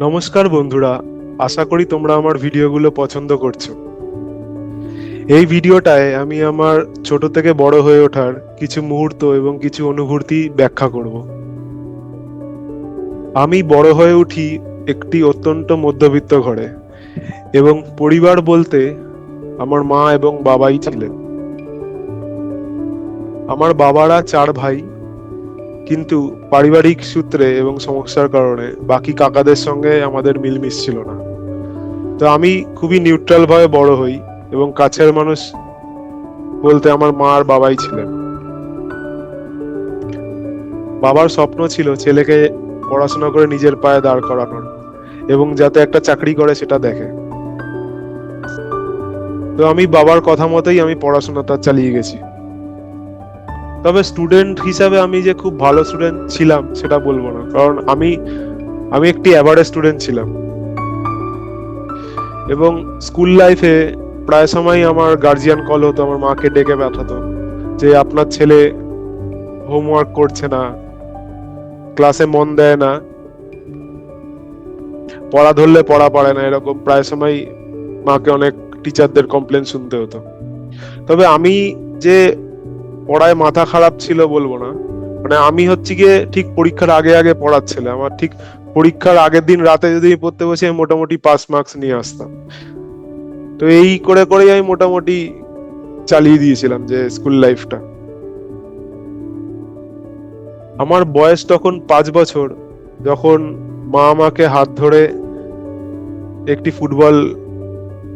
নমস্কার বন্ধুরা, আশা করি তোমরা আমার ভিডিওগুলো পছন্দ করছো। এই ভিডিওটায় আমি আমার ছোট থেকে বড় হয়ে ওঠার কিছু মুহূর্ত এবং কিছু অনুভূতি ব্যাখ্যা করব। আমি বড় হয়ে উঠি একটি অত্যন্ত মধ্যবিত্ত ঘরে, এবং পরিবার বলতে আমার মা এবং বাবাই ছিলেন। আমার বাবারা 4 ভাই, কিন্তু পারিবারিক সূত্রে এবং সমস্যার কারণে বাকি কাকাদের সঙ্গে আমাদের মিলমিশ ছিল না। তো আমি খুবই নিউট্রাল ভাবে বড় হই, এবং কাছের মানুষ বলতে আমার মা আর বাবাই ছিলেন। বাবার স্বপ্ন ছিল ছেলেকে পড়াশোনা করে নিজের পায়ে দাঁড় করানোর, এবং যাতে একটা চাকরি করে সেটা দেখে। তো আমি বাবার কথা মতোই আমি পড়াশোনাটা চালিয়ে গেছি। তবে স্টুডেন্ট হিসাবে আমি যে খুব ভালো স্টুডেন্ট ছিলাম সেটা বলবো না, কারণ আমি আমি একটি অ্যাভারেজ স্টুডেন্ট ছিলাম। এবং স্কুল লাইফে প্রায় সময় আমার গার্জিয়ান কল হতো, আমার মাকে ডেকে পাঠাতো যে আপনার ছেলে হোমওয়ার্ক করছে না, ক্লাসে মন দেয় না, পড়া ধরলে পড়া পারে না, এরকম প্রায় সময় মাকে অনেক টিচারদের কমপ্লেন শুনতে হতো। তবে আমি যে পড়ায় মাথা খারাপ ছিল বলবো না, মানে আমি হচ্ছে গিয়ে ঠিক পরীক্ষার আগে আগে পড়ার ছেলে। আমার ঠিক পরীক্ষার আগের দিন রাতে যদি আমি পড়তে বসে, আমি মোটামুটি পাস মার্কস নিয়ে আসতাম। তো এই করে করেই আমি মোটামুটি চালিয়ে দিয়েছিলাম যে স্কুল লাইফটা। আমার বয়স তখন 5 বছর, যখন মা আমাকে হাত ধরে একটি ফুটবল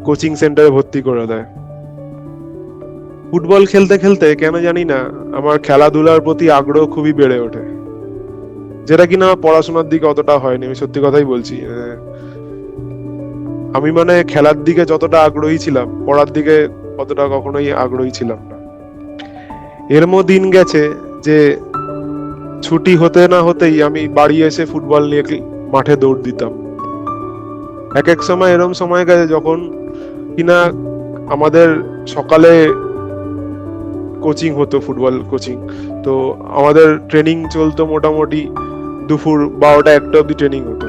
কোচিং সেন্টারে ভর্তি করে দেয়। ফুটবল খেলতে খেলতে কেন জানি না আমার খেলাধুলার প্রতি আগ্রহ খুবই বেড়ে ওঠে, যেটা কিনা আমার পড়াশোনার দিকে অতটা হয়নি। আমি সত্যি কথাই বলছি, আমি মানে খেলার দিকে যতটা আগ্রহী ছিলাম, পড়ার দিকে অতটা কখনোই আগ্রহী ছিলাম না। এরমও দিন গেছে যে ছুটি হতে না হতেই আমি বাড়ি এসে ফুটবল নিয়ে মাঠে দৌড় দিতাম। এক এক সময় এরম সময় গেছে যখন কিনা আমাদের সকালে কোচিং হতো, ফুটবল কোচিং। তো আমাদের ট্রেনিং চলতো মোটামুটি দুপুর 12টা 1টা অব্দি ট্রেনিং হতো।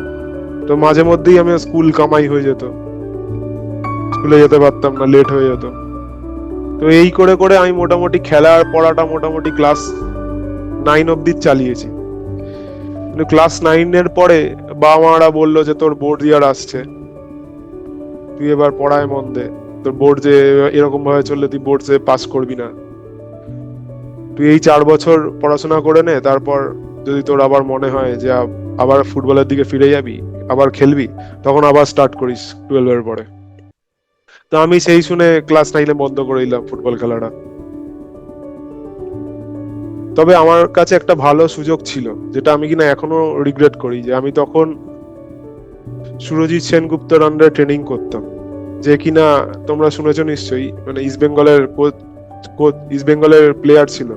তো মাঝে মধ্যেই আমি স্কুল কামাই হয়ে যেত, স্কুলে যেতে পারতাম না, লেট হয়ে যেত। তো এই করে করে আমি মোটামুটি খেলা আর পড়াটা মোটামুটি ক্লাস 9 অব্দি চালিয়েছি। কিন্তু ক্লাস 9-এর পরে বাবা মারা বললো যে তোর বোর্ড ইয়ার আসছে, তুই এবার পড়ায় মন দে। তোর বোর্ড যে এরকম ভাবে চললে তুই বোর্ড যে পাস করবি না, তুই এই 4 বছর পড়াশোনা করে নে, তারপর যদি তোর আবার মনে হয় যে আবার ফুটবলের দিকে ফিরে যাবি, আবার খেলবি, তখন আবার স্টার্ট করিস 12-এর পরে। তো আমি সেই শুনে ক্লাস 9-এ বন্ধ করে দিলাম ফুটবল খেলাটা। তবে আমার কাছে একটা ভালো সুযোগ ছিল, যেটা আমি কিনা এখনো রিগ্রেট করি, যে আমি তখন সুরজিৎ সেনগুপ্তর আন্ডারে ট্রেনিং করতাম, যে কিনা তোমরা শুনেছো নিশ্চয়ই, মানে ইস্ট বেঙ্গলের প্লেয়ার ছিল।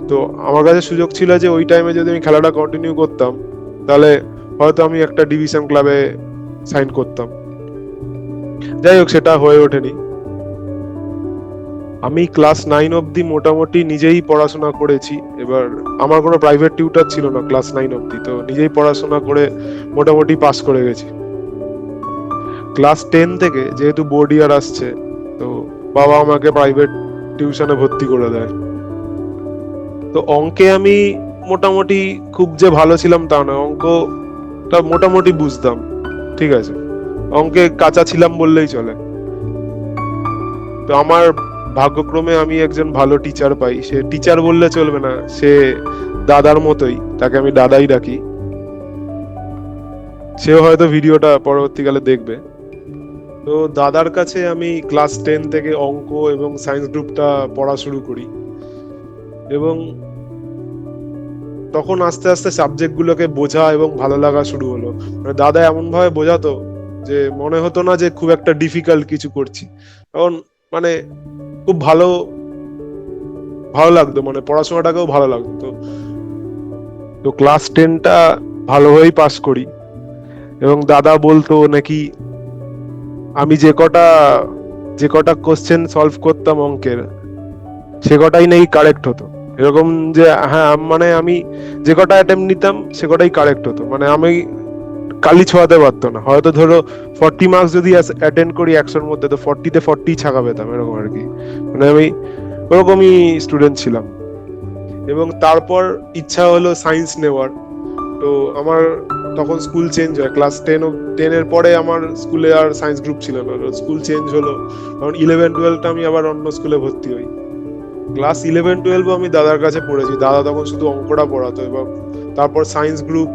তো আমার কাছে সুযোগ ছিল যে ওই টাইমে যদি আমি খেলাটা কন্টিনিউ করতাম, তাহলে হয়তো আমি একটা ডিভিশন ক্লাবে সাইন করতাম। যাই হোক, সেটা হয়ে ওঠেনি। আমি ক্লাস 9 অব্দি মোটামুটি নিজেই পড়াশোনা করেছি। এবার আমার কোনো প্রাইভেট টিউটর ছিল না ক্লাস 9 অব্দি, তো নিজেই পড়াশোনা করে মোটামুটি পাস করে গেছি। ক্লাস 10 থেকে যেহেতু বোর্ড ইয়ার আসছে, তো বাবা আমাকে প্রাইভেট টিউশনে ভর্তি করে দেয়। তো অঙ্কে আমি মোটামুটি খুব যে ভালো ছিলাম তা না, অঙ্কটা মোটামুটি বুঝতাম, ঠিক আছে, অঙ্কে কাঁচা ছিলাম বললেই চলে। তো আমার ভাগ্যক্রমে আমি একজন ভালো টিচার পাই। সে টিচার বললে চলবে না, সে দাদার মতোই, তাকে আমি দাদাই ডাকি। সেও হয়তো ভিডিওটা পরবর্তীকালে দেখবে। তো দাদার কাছে আমি ক্লাস 10 থেকে অঙ্ক এবং সায়েন্স গ্রুপটা পড়া শুরু করি, এবং তখন আস্তে আস্তে সাবজেক্ট গুলোকে বোঝা এবং ভালো লাগা শুরু হলো। মানে দাদা এমন ভাবে বোঝাতো যে মনে হতো না যে খুব একটা ডিফিকাল্ট কিছু করছি। কারণ মানে খুব ভালো ভালো লাগতো, মানে পড়াশোনাটাকেও ভালো লাগতো। তো তো ক্লাস 10টা ভালোভাবেই পাস করি, এবং দাদা বলতো নাকি আমি যে কটা কোশ্চেন সলভ করতাম অঙ্কের, সে কটাই নাকি কারেক্ট হতো। এরকম যে হ্যাঁ, মানে আমি যে কটা অ্যাটেম্প নিতাম সে কটাই কারেক্ট হতো। মানে আমি কালি ছোঁয়াতে পারতো না। হয়তো ধরো 40 মার্কস যদি অ্যাটেন্ড করি 100-র মধ্যে, তো 40-তে 40 ছাকা পেতাম, এরকম আর কি। মানে আমি ওরকমই স্টুডেন্ট ছিলাম। এবং তারপর ইচ্ছা হলো সায়েন্স নেওয়ার। তো আমার তখন স্কুল চেঞ্জ হয়, ক্লাস 10-এর পরে আমার স্কুলে আর সায়েন্স গ্রুপ ছিল না, স্কুল চেঞ্জ হলো। তখন 11-12টা আমি আবার অন্য স্কুলে ভর্তি হই। ক্লাস 11-12 আমি দাদার কাছে পড়েছি, দাদা তখন শুধু অঙ্কটা পড়াতো, এবং তারপর সায়েন্স গ্রুপ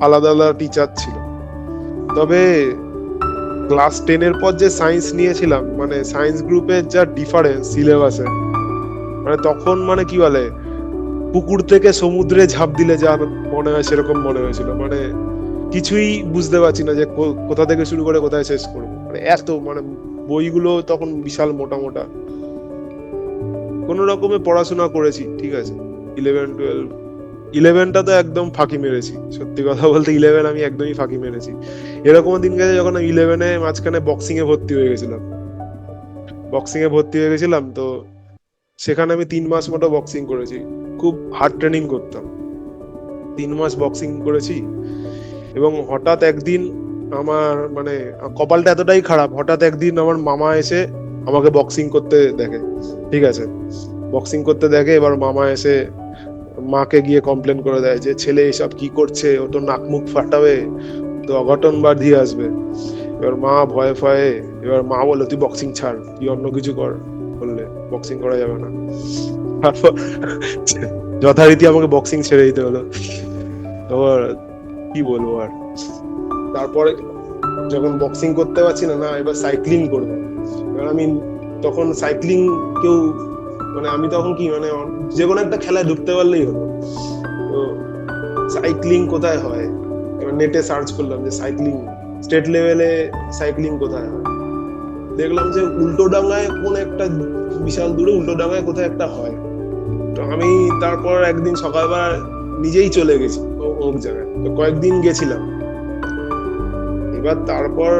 আলাদা আলাদা টিচার ছিল। তবে ক্লাস 10-এর পর যে সায়েন্স নিয়েছিলাম, মানে সায়েন্স গ্রুপের যা ডিফারেন্স সিলেবাসে, মানে তখন মানে কি বলে, পুকুর থেকে সমুদ্রে ঝাঁপ দিলে যা মনে হয় সেরকম মনে হয়েছিল। মানে কিছুই বুঝতে পারছি না যে কোথা থেকে শুরু করে কোথায় শেষ করবো। মানে এত মানে বইগুলো তখন বিশাল মোটা মোটা। কোন রকমে পড়াশোনা করেছি, ঠিক আছে। 11-12, 11টা তো একদম ফাঁকি মেরেছি, সত্যি কথা বলতে 11 আমি একদমই ফাঁকি মেরেছি। এরকম দিন গেছে যখন আমি 11-এ মাঝখানে বক্সিং এ ভর্তি হয়ে গেছিলাম। তো সেখানে আমি 3 মাস মতো বক্সিং করেছি। খুব হার্ড ট্রেনিং করতাম, 3 মাস বক্সিং করেছি। এবং হঠাৎ একদিন আমার মানে কপালটা এতটাই খারাপ, হঠাৎ একদিন আমার মামা এসে আমাকে বক্সিং করতে দেখে, ঠিক আছে। বক্সিং করতে দেখে, এবার মামা এসে মাকে গিয়ে কমপ্লেন করে দেয় যে ছেলে এসব কি করছে, ও তো নাক মুখ ফাটাবে, তো অঘটন বাধিয়ে আসবে। এবার মা ভয়ে ভয়ে, এবার মা বলে তুই বক্সিং ছাড়, তুই অন্য কিছু কর, বললে বক্সিং করা যাবে না। তারপর যথারীতি আমাকে বক্সিং ছেড়ে দিতে হলো। তারপর কি বলবো আর, তারপরে যখন বক্সিং করতে পারছি না, না এবার সাইক্লিং করবো। এবার আমি তখন সাইক্লিং কেউ মানে আমি তখন কি মানে যে কোনো একটা খেলায় ঢুকতে পারলেই হলো। তো সাইক্লিং কোথায় হয়, এবার নেটে সার্চ করলাম যে সাইক্লিং স্টেট লেভেলে সাইক্লিং কোথায় হয়। দেখলাম যে উল্টোডাঙ্গায় কোন একটা বিশাল দূরে উল্টোডাঙ্গায় কোথায় একটা হয়। তো আমি তারপর একদিন সকালবেলা নিজেই চলে গেছি ওই জায়গায়, তো কয়েকদিন গেছিলাম। এবার তারপর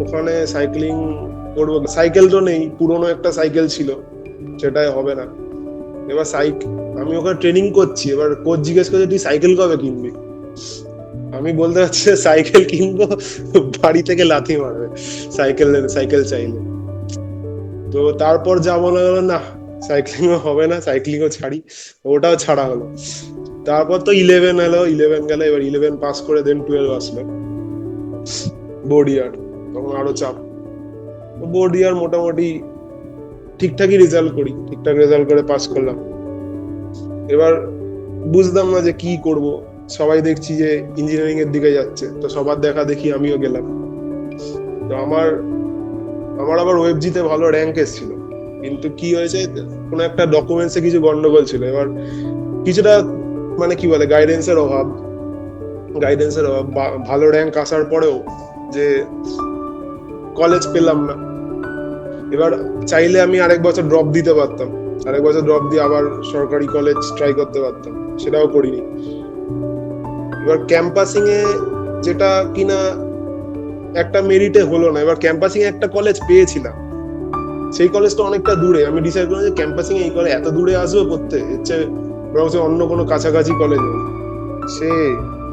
ওখানে সাইক্লিং করবো, সাইকেল তো নেই, পুরনো একটা সাইকেল ছিল, সেটাই হবে না। এবার আমি ওখানে ট্রেনিং করছি, এবার কোচ জিজ্ঞেস করছে তুই সাইকেল কবে কিনবি। আমি বলতে পারছি সাইকেল কিনবো বাড়ি থেকে লাথি মারবে সাইকেল চাইলে। তো তারপর যা মনে হলো না, সাইক্লিংও হবে না, সাইক্লিংও ছাড়ি, ওটাও ছাড়া হলো। তারপর তো 11 এলো, 11 গেল, এবার 11 পাস করে দেন 12 আসলো, বোর্ড ইয়ার। তখন আরো চাপ। বোর্ড ইয়ার মোটামুটি ঠিকঠাকই রেজাল্ট করে পাস করলাম। এবার বুঝতাম না যে কি করব, সবাই দেখছি যে ইঞ্জিনিয়ারিং এর দিকে যাচ্ছে, তো সবার দেখা দেখি আমিও গেলাম। তো আমার আবার ওয়েবজিতে ভালো র্যাঙ্ক এসেছিল, কিন্তু কি হয়েছে, কোনো একটা ডকুমেন্টসে কিছু গন্ডগোল ছিল। এবার কিছুটা মানে কি বলে গাইডেন্সের অভাব, ভালো র্যাঙ্ক আসার পরেও যে কলেজ পেলাম না। এবার চাইলে আমি আরেক বছর ড্রপ দিতে পারতাম, আরেক বছর ড্রপ দিয়ে আবার সরকারি কলেজ ট্রাই করতে পারতাম, সেটাও করিনি। এবার ক্যাম্পাসিং এ যেটা কিনা একটা মেরিটে হলো না, এবার ক্যাম্পাসিং এ একটা কলেজ পেয়েছিলাম, সেই কলেজটা অনেকটা দূরে। আমি ডিসাইড করলাম যে ক্যাম্পাসিং এই কলেজ এত দূরে আসবে পড়তে, হচ্ছে অন্য কোনো কাছাকাছি কলেজ। সে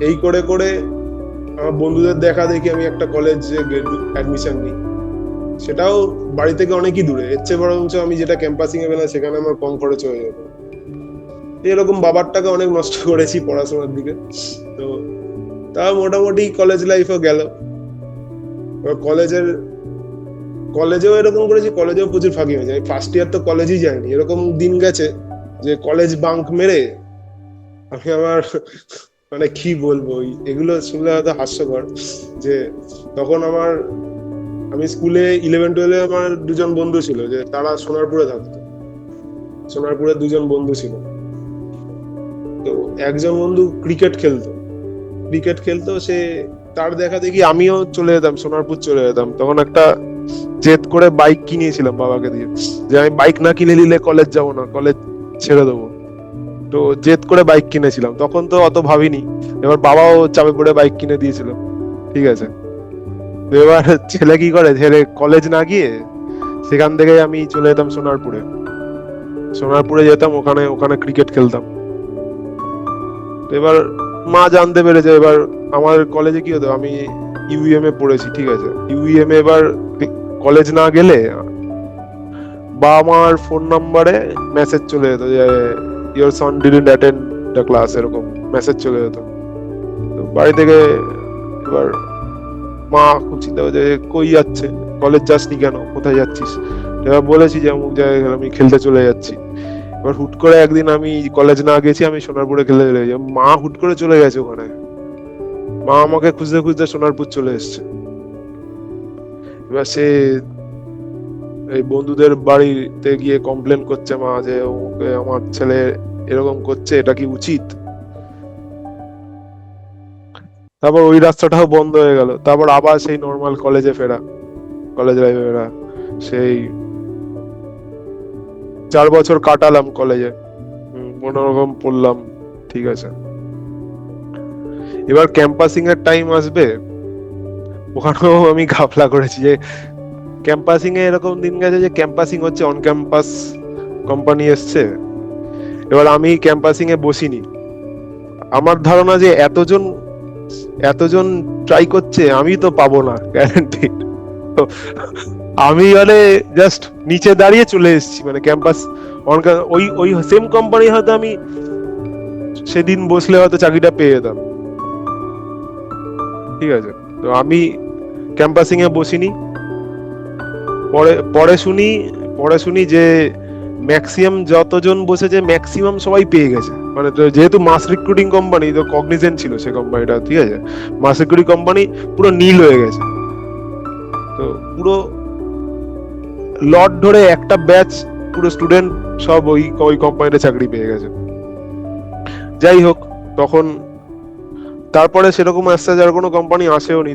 এই করে করে আমার বন্ধুদের দেখা দেখি আমি একটা কলেজে অ্যাডমিশন নিই, সেটাও বাড়ি থেকে অনেকই দূরে। এর চেয়ে বরঞ্চ আমি যেটা ক্যাম্পাসিং এ পেলাম সেখানে আমার কম খরচ হয়ে যেত। এরকম বাবার টাকা অনেক নষ্ট করেছি পড়াশোনার দিকে। তো তা মোটামুটি কলেজ লাইফও গেল। কলেজেও এরকম করেছি, কলেজেও প্রচুর ফাঁকি হয়েছে। আমি ফার্স্ট ইয়ার তো কলেজই যাইনি, এরকম দিন গেছে যে কলেজ বাঙ্ক মেরে আমি আমার মানে কি বলবো, এগুলো শুনলে হয়তো হাস্যকর, যে তখন আমি স্কুলে 11-12 আমার দুজন বন্ধু ছিল, যে তারা সোনারপুরে থাকতো, সোনারপুরে দুজন বন্ধু ছিল। তো একজন বন্ধু ক্রিকেট খেলতো, সে তার দেখা দেখি আমিও চলে যেতাম, সোনারপুর চলে যেতাম। তখন একটা জেদ করে বাইক কিনিয়েছিলাম বাবাকে দিয়ে, যে আমি বাইক না কিনে নিলে কলেজ যাব না, কলেজ ছেড়ে দেবো। তো জেদ করে বাইক কিনেছিলাম, তখন তো অত ভাবিনি। এবার বাবাও চাপে পড়ে বাইক কিনে দিয়েছিল, ঠিক আছে। তো এবার ছেলে কি করে, ছেলে কলেজ না গিয়ে সেখান থেকে আমি চলে যেতাম সোনারপুরে যেতাম, ওখানে ক্রিকেট খেলতাম। তো এবার মা জানতে পেরেছে। এবার আমার কলেজে কি হতো, আমি ইউইএম এ পড়েছি, ঠিক আছে, ইউইএম এ এবার কলেজ না গেলে বা আমার ফোন নাম্বারে মেসেজ চলে যেত যে your Son didn't attend the class, এরকম মেসেজ চলে যেত। তো বাড়ি থেকে এবার মা খুব চিন্তা করছে যে কই যাচ্ছে, কলেজ যাসনি কেন, কোথায় যাচ্ছিস? এবার বলেছি যে অমুক জায়গায় আমি খেলতে চলে যাচ্ছি। এবার হুট করে একদিন আমি কলেজ না গেছি, আমি সোনারপুরে খেলতে চলে গেছি, মা হুট করে চলে গেছে ওখানে। মা আমাকে খুঁজতে খুঁজতে সোনারপুর চলে এসছে। এবার সে এই বন্ধুদের বাড়িতে গিয়ে কমপ্লেন করছে মা যে ওকে আমার ছেলে এরকম করছে, এটা কি উচিত? তারপর ওই রাস্তাটাও বন্ধ হয়ে গেল, তারপর আবার সেই নর্মাল কলেজে ফেরা, কলেজ লাইফে ফেরা। সেই 4 বছর কাটালাম কলেজে, কোনো রকম পড়লাম, ঠিক আছে। এবার ক্যাম্পাসিং এর টাইম আসবে, ওখানেও আমি ঘাপলা করেছি যে ক্যাম্পাসিং এ এরকম দিন গেছে যে ক্যাম্পাসিং হচ্ছে, অন ক্যাম্পাস কোম্পানি এসছে। এবার আমি ক্যাম্পাসিং এ বসিনি, আমার ধারণা যে এতজন এতজন ট্রাই করছে, আমি তো পাবো না গ্যারান্টি। তো আমি মানে জাস্ট নিচে দাঁড়িয়ে চলে এসেছি, মানে ক্যাম্পাস ওই ওই সেম কোম্পানি হয়তো আমি সেদিন বসলে হয়তো চাকরিটা পেয়ে যেতাম, ঠিক আছে। তো আমি ক্যাম্পাসিং এ বসিনি। পরে পরে শুনি যে ম্যাক্সিমাম যতজন বসেছে ম্যাক্সিমাম সবাই পেয়ে গেছে, মানে যেহেতু মাস রিক্রুটিং কোম্পানি, তো কগনিজেন্ট ছিল সে কোম্পানিটা, ঠিক আছে, মাস রিক্রুটিং কোম্পানি, পুরো নীল হয়ে গেছে। তো পুরো লট ধরে একটা ব্যাচ পুরো স্টুডেন্ট সব ওই ওই কোম্পানিতে চাকরি পেয়ে গেছে। যাই হোক, তখন তারপরে সেরকম আস্তে আর কোনো কোম্পানি আসেও নি।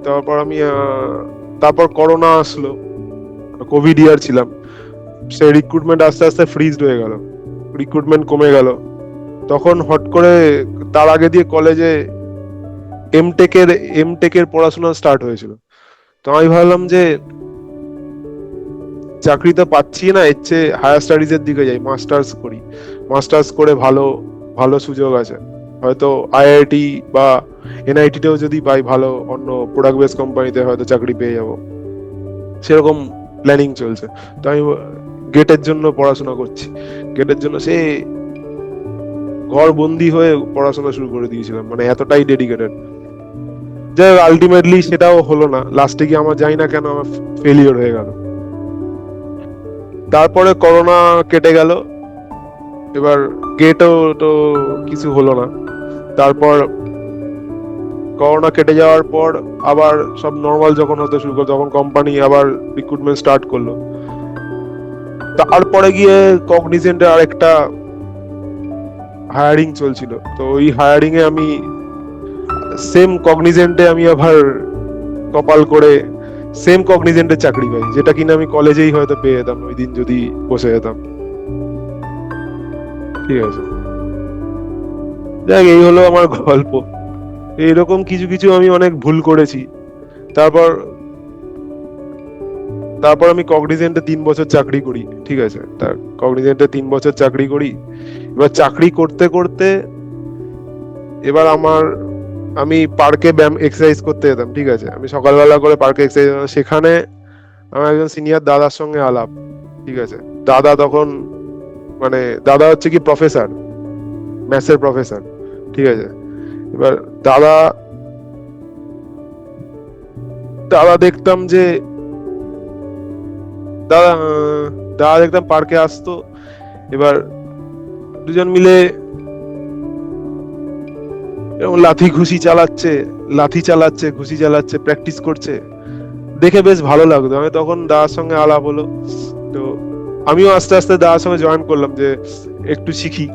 তারপর করোনা আসলো, কোভিড ইয়ার ছিলাম, সেই রিক্রুটমেন্ট আস্তে আস্তে ফ্রিজড হয়ে গেল, রিক্রুটমেন্ট কমে গেল। তখন হট করে তার আগে দিয়ে কলেজে এমটেকের পড়াশোনা স্টার্ট হয়েছিল। তো আমি ভাবলাম যে চাকরি তো পাচ্ছি না, এর চেয়ে হায়ার স্টাডিজ এর দিকে যাই, মাস্টার্স করি, মাস্টার্স করে ভালো ভালো সুযোগ আছে, হয়তো আইআইটি বা এনআইটি তেও যদি পাই, ভালো অন্য প্রোডাক্ট বেস কোম্পানিতে হয়তো চাকরি পেয়ে যাব, সেরকম প্ল্যানিং চলছে। তো আমি গেটের জন্য পড়াশোনা করছি, গেটের জন্য সে ঘর বন্দি হয়ে পড়াশোনা শুরু করে দিয়েছিলাম, মানে এতটাই ডেডিকেটেড। যাই হোক, আলটিমেটলি সেটাও হলো না, লাস্টে গিয়ে আমার জানি না কেন আমার ফেলিওর হয়ে গেল। তারপরে করোনা কেটে গেল, এবার গেটও তো কিছু হলো না। তারপর করোনা কেটে যাওয়ার পর আবার সব নর্মাল যখন হতে শুরু করলো, তখন কোম্পানি আবার রিক্রুটমেন্ট স্টার্ট করলো। তারপরে গিয়ে কগনিজেন্টের আরেকটা হায়ারিং চলছিল, তো ওই হায়ারিং এ আমি সেম কগনিজেন্টে আমি আবার কপাল করে সেম কগনিজেন্টের চাকরি পাই, যেটা কিনা আমি কলেজেই হয়তো পেয়ে যেতাম ওই দিন যদি বসে যেতাম, ঠিক আছে। দেখ, এই হলো আমার গল্প। এইরকম কিছু কিছু আমি অনেক ভুল করেছি। তারপর তারপর আমি কগনিজেন্টে 3 বছর চাকরি করি, ঠিক আছে, তার কগনিজেন্টে 3 বছর চাকরি করি। এবার চাকরি করতে করতে এবার আমি পার্কে ব্যায়াম এক্সারসাইজ করতে যেতাম, ঠিক আছে, আমি সকালবেলা করে পার্কে এক্সারসাইজ, সেখানে আমার একজন সিনিয়র দাদার সঙ্গে আলাপ, ঠিক আছে। দাদা তখন মানে দাদা হচ্ছে কি প্রফেসর, ম্যাথসের প্রফেসর, ঠিক আছে। এবার দাদা দাদা দেখতাম যে দাদা দাদা দেখতাম পার্কে আসতো, এবার দুজন মিলে এরকম লাথি চালাচ্ছে, ঘুষি চালাচ্ছে, প্র্যাকটিস করছে, দেখে বেশ ভালো লাগতো। আমি তখন দাদার সঙ্গে আলাপ হলো, তো আমিও আস্তে আস্তে দাদার সঙ্গে জয়েন করলাম যে একটু শিখি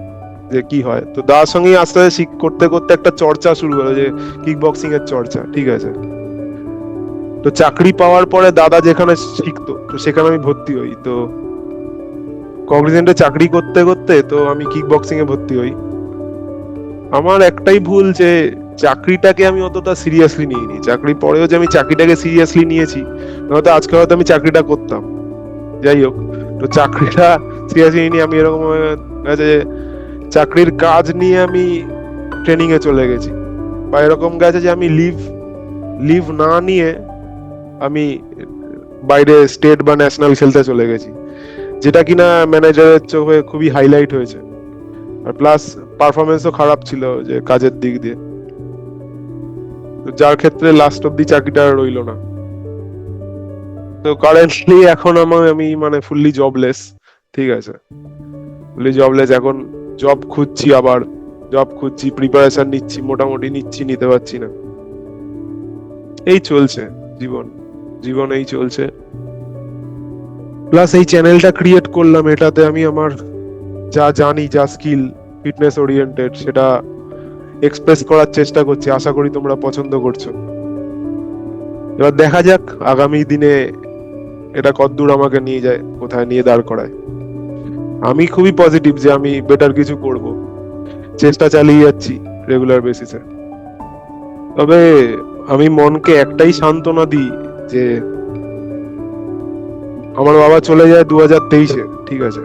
যে কি হয়। তো দাদার সঙ্গেই আস্তে আস্তে করতে করতে একটা চর্চা শুরু হলো, যে কিক বক্সিং এর চর্চা, ঠিক আছে। তো চাকরি পাওয়ার পরে দাদা যেখানে শিখতো, তো সেখানে আমি ভর্তি হই। তো কগনিজেন্টে চাকরি করতে করতে তো আমি কিক বক্সিং এ ভর্তি হই। আমার একটাই ভুল, যে চাকরিটাকে আমি অতটা সিরিয়াসলি নিইনি, চাকরি পরেও যে আমি চাকরিটাকে সিরিয়াসলি নিয়েছি, হয়তো আজকে হয়তো আমি চাকরিটা করতাম। যাই হোক, তো চাকরিটা সিরিয়াসলি নিইনি আমি, এরকম আছে যে চাকরির কাজ নিয়ে আমি ট্রেনিং এ চলে গেছি, বা এরকম গেছে যে আমি লিভ না নিয়ে আমি বাইরে স্টেট বা ন্যাশনাল খেলতে চলে গেছি, যেটা কিনা ম্যানেজারের চোখে খুবই হাইলাইট হয়েছে। আর প্লাস পারফরমেন্সও খারাপ ছিল যে কাজের দিক দিয়ে, যার ক্ষেত্রে লাস্ট অব্দি চাকরিটা রইলো না। তো কারেন্টলি এখন আমি মানে ফুললি জবলেস। ঠিক আছে, ফুললি জবলেস এখন। জব খুঁজছি, আবার জব খুঁজছি, প্রিপারেশন নিচ্ছি, মোটামুটি নিচ্ছি, নিতে পারছি না। এই চলছে জীবন, জীবন এই চলছে। প্লাস এই চ্যানেলটা ক্রিয়েট করলাম, এটাতে আমি আমার যা জানি, যা স্কিল ফিটনেস ওরিয়েন্টেড, সেটা এক্সপ্রেস করার চেষ্টা করছি। আশা করি তোমরা পছন্দ করছো। এবার দেখা যাক আগামী দিনে এটা কতদূর আমাকে নিয়ে যায়, কোথায় নিয়ে দাঁড় করায়। আমি খুবই পজিটিভ যে আমি বেটার কিছু করব, চেষ্টা চালিয়ে যাচ্ছি রেগুলার বেসিসে। তবে আমি মনকে একটাই সান্ত্বনা দিই যে আমার বাবা চলে যায় 2023-এ, ঠিক আছে?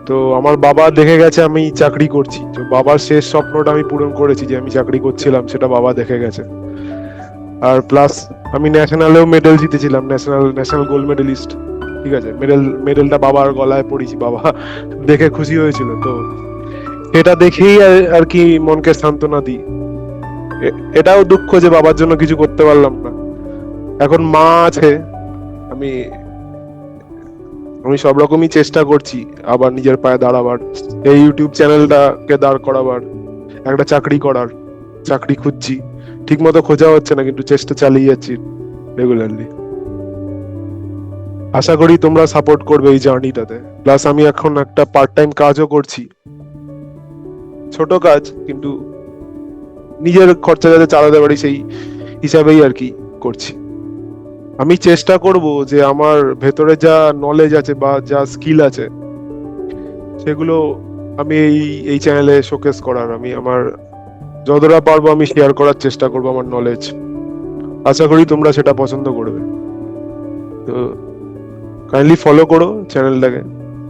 তো আমার বাবা দেখে গেছে আমি চাকরি করছি, তো বাবার শেষ স্বপ্নটা আমি পূরণ করেছি, যে আমি চাকরি করছিলাম, সেটা বাবা দেখে গেছে। আর প্লাস আমি ন্যাশনালেও মেডেল জিতেছিলাম, ন্যাশনাল গোল্ড মেডেলিস্ট। ঠিক আছে, মেডেলটা বাবার গলায় পড়েছি, বাবা দেখে খুশি হয়েছিল। তো এটা দেখেই আর কি মনকে সান্ত্বনা দিই। এটাও দুঃখ যে বাবার জন্য কিছু করতে পারলাম না। এখন মা আছে, আমি আমি সব রকমই চেষ্টা করছি আবার নিজের পায়ে দাঁড়াবার, এই ইউটিউব চ্যানেলটাকে দাঁড় করাবার, একটা চাকরি করার। চাকরি খুঁজছি, ঠিক মতো খোঁজা হচ্ছে না, কিন্তু চেষ্টা চালিয়ে যাচ্ছি রেগুলারলি। আশা করি তোমরা সাপোর্ট করবে এই জার্নিটাতে। প্লাস আমি এখন একটা পার্ট টাইম কাজও করছি, ছোট কাজ, কিন্তু নিজের খরচা যাতে চালাতে পারি সেই হিসাবেই আর কি করছি। আমি চেষ্টা করব যে আমার ভেতরে যা নলেজ আছে বা যা স্কিল আছে, সেগুলো আমি এই এই চ্যানেলে শোকেস করার, আমি আমার যতটা পারবো আমি শেয়ার করার চেষ্টা করব আমার নলেজ। আশা করি তোমরা সেটা পছন্দ করবে। তো কাইন্ডলি ফলো করো চ্যানেলটাকে,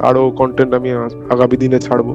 আরো কন্টেন্ট আমি আগামী দিনে ছাড়বো।